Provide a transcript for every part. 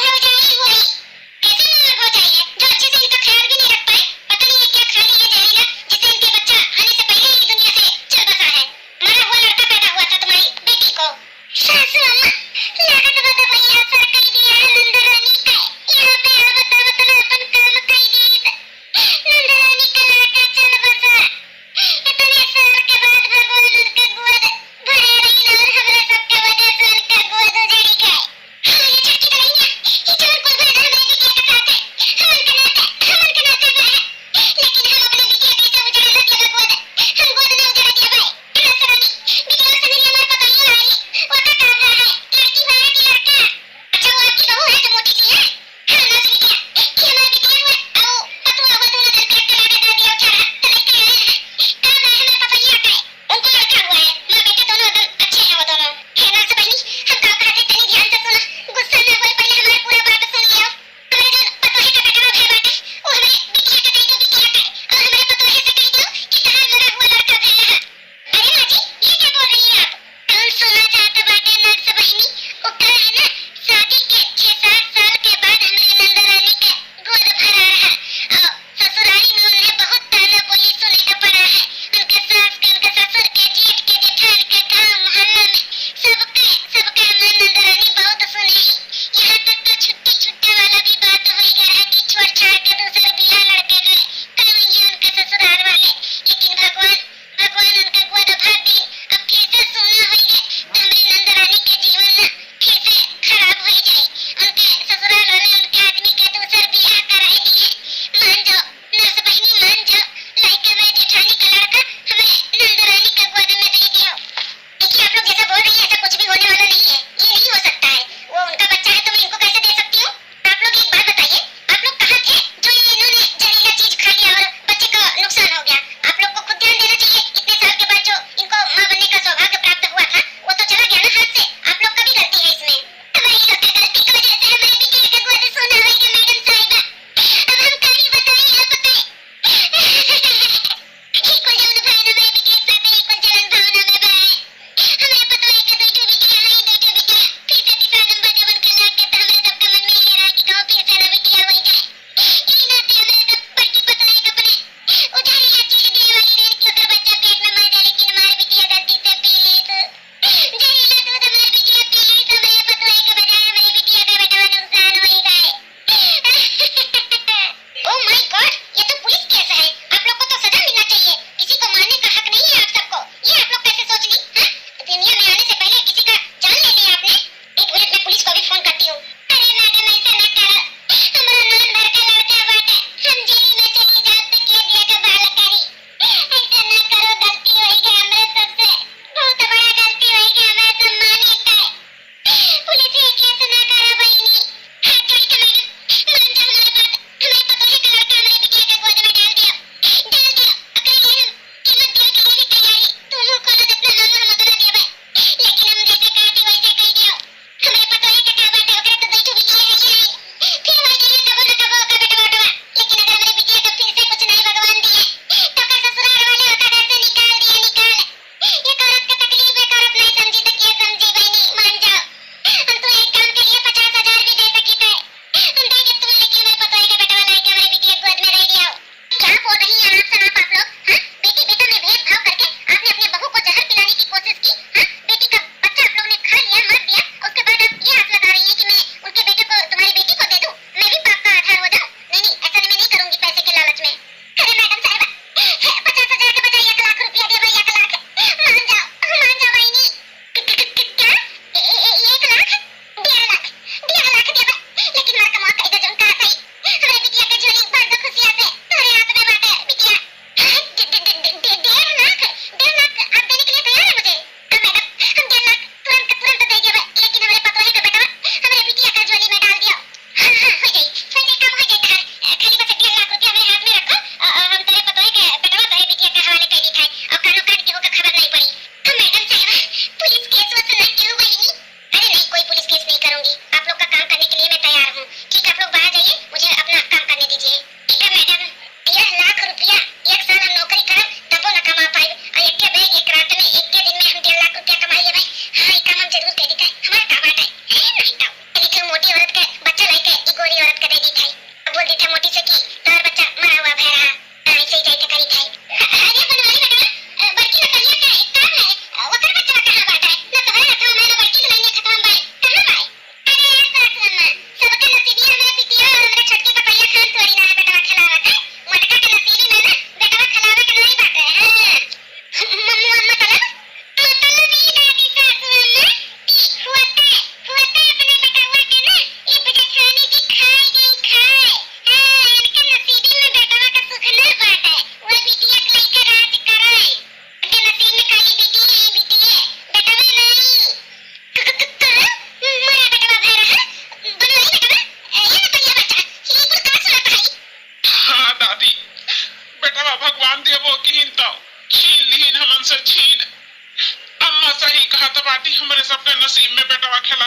भौजाई हुई। कैसे नॉर्मल भौजाई है जो अच्छे से इनका ख्याल भी नहीं रख पाए। पता नहीं ये क्या खा ली है जहरीला जिससे इनके बच्चा आने से पहले ही दुनिया से चल बसा है। मरा हुआ लड़का पैदा हुआ था तुम्हारी बेटी को। सासू अम्मा लागत बता भैया सर कई दिया है नंदरानी का। यहाँ पे आवत आवत ना अपन काम कई दी। नंदरानी का लड़का चल बसा। इतने साल के बाद भगवान उनका गोद भरे रही और हमरा सबके वजह से उनका गोद उजड़ी गए। हाँ ये चटकी तो नहीं है। ये जवान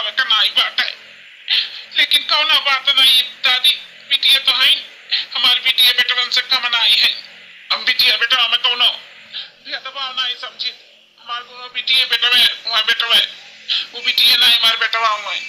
बतावे का नाई बात है, लेकिन कौना बात नहीं दादी, बिटिया तो है हमारी बिटिया बेटवन से कम नहीं है। हम बिटिया बेटा में कौनो भेदभाव नहीं समझी, हमारे दोनों बिटिया बेटवे वहाँ बेटवे, वो बिटिया नहीं हमारे बेटवा हुआ है।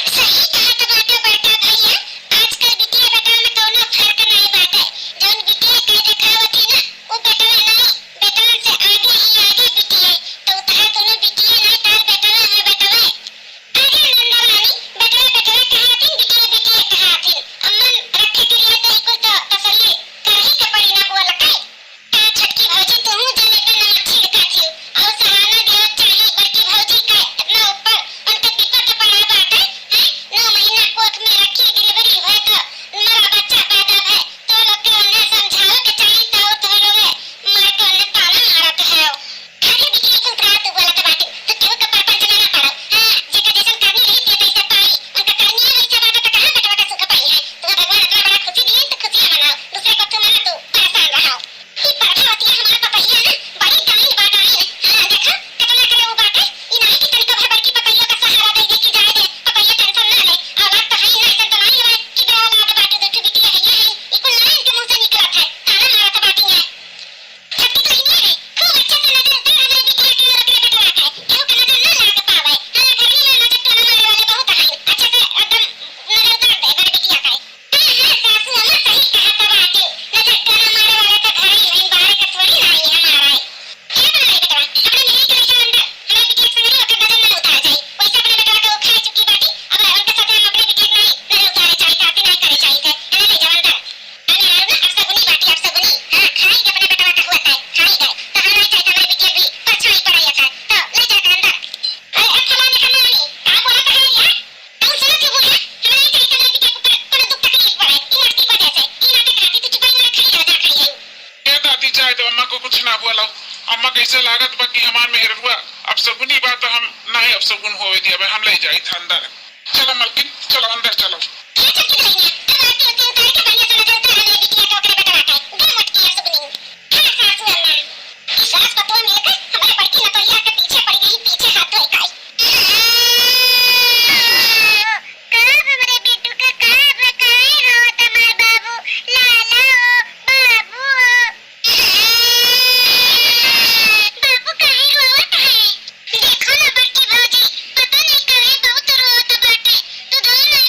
सही कहा तो बाटे बड़का भैया, आजकल बिटिया बेटा में कौनो फर्क नहीं बाटे। जौन बिटिया कह देखावत थी ना, वो बेटवा नहीं, बेटवन से आगे ही आगे बिटिया, तो उतरा दोनों बिटिया नहीं तार बेटवा है बेटवा। आगे नंदरानी बेटवा बेटवा कहातिन, बिटिया बिटिया कहातिन, अम्मन रखे के लिए तो इको तो तसल्ली करही के पड़ी ना बुआ लकाई। का छटकी भौजी तू जने के ना छिड़का थी, और सहारा देव चाहिए बड़की भौजी का इतना ऊपर उनके विपत पड़ा बाटे हैं। 9 महीना कोख में रखी डिलीवरी हुए तो मेरा बच्चा पैदा है, तो लोग के उन्हें समझाओ कि चाहिए तो तो लोग मार के उन्हें ताना मारत है। खाली बिटिया तुम करा तू बोलत बाटी, तो क्यों का पापा जना ना पड़ो हां, जेका जैसन करनी रही ते तैसे पाई, उनका करनी है वैसे बात तो कहां बेटा का सुख पाई है। तो भगवान इतना बड़ा खुशी दिए तो खुशियां मनाओ, दूसरे को तुम मना तो परेशान रहो। ये प्रभावती है हमारा पपैया ना, बड़ी जानी बात आई है। हां देखो कितना करे वो बात है, ई नहीं कि तनिको भर बड़की पपैया का सहारा दे दे कि जाए दे, पपैया टेंशन ना ले। औलाद तो है ही ना, ऐसा तो नहीं है कि बे औलाद बाटे दो बिटिया है ये है, ई को ना इनके मुंह से निकलत है, ताना मारत बाटी है। छत्ती तो ही है, खूब अच्छे से नजर उतर हमारी बिटिया के रखने बेटा रखा है, केहू के नजर ना लाग पावे। हमारे घर में ना नजर टोना मारे वाले बहुत है, अच्छे से एकदम नजर उतर दे हमारी बिटिया का। सासू अम्मा सही कहा तो बाटे, नजर टोना मारे वाले तो घर ही है, बाहर का थोड़ी ना है हमारा। क्या बना रे बेटा, अपने मिली के वैसा अंदर हमारी बिटिया से नहीं होकर नजर ना उतार जाए, वैसा अपने बेटा को खा चुकी बाटी, अब उनके साथ हम अपने बिटिया नहीं नजर उतारे चाहिए, आती नहीं करे चाहिए, है ले जाओ अंदर। अरे यार ना अफसगुनी बाटी अफसगुनी, हां खाई के अपने बेटा का हुआ है, खाई गए तो हमारा चाहिए हमारी बिटिया भी परछाई पड़ाई है, तो ले जाकर अंदर। अरे फलाने का मामी का बोला था यार, तुम सुनो क्यों बोला, हमारा चाहिए हमारी बिटिया को कोनो दुख तकलीफ पड़े, ई नाटक की वजह से, ई नाटक खाती तू चुप ही खड़ी हो जा खड़ी है। ये दादी चाहे तो अम्मा को कुछ ना बोलो, अम्मा कैसे लागत बाकी हमार मेहर हुआ, अब सगुनी बात हम नहीं अब सगुन होवे दिया, हम ले जाए था अंदर। चलो मलकिन चलो अंदर चलो। क्या चलती रही है, अब आती होती उतार के बढ़िया से नजर उतार हमारी बिटिया को अपने बेटा रखा है, दे मत किया सुगनी। हां सासू अम्मा सास पतों मिलकर हमारे बड़की नतोलिया के पीछे पड़ गई, पीछे हाथ धोए काई। कब हमारे बेटू का कब काहे रो तमार बाबू, लाला ओ बाबू बाबू काहे रोवत है। देखो ना बड़की भौजी, पता नहीं काहे बहुत रोवत बाटे, तो दो ना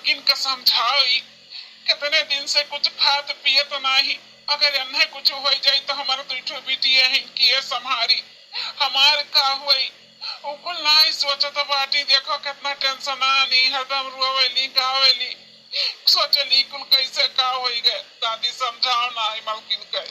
इनका समझाओ कितने दिन से कुछ खात पियत नहीं। अगर इन्हें कुछ हो जाए तो हमारा दूठो बिटिया है इनकी ये संभारी हमार का हुई उकुल नहीं सोचत बाटी। देखो कितना टेंशन आनी हरदम रोवेली गावेली सोचली कुल कैसे का होई गए। दादी समझाओ ना मलकिन के।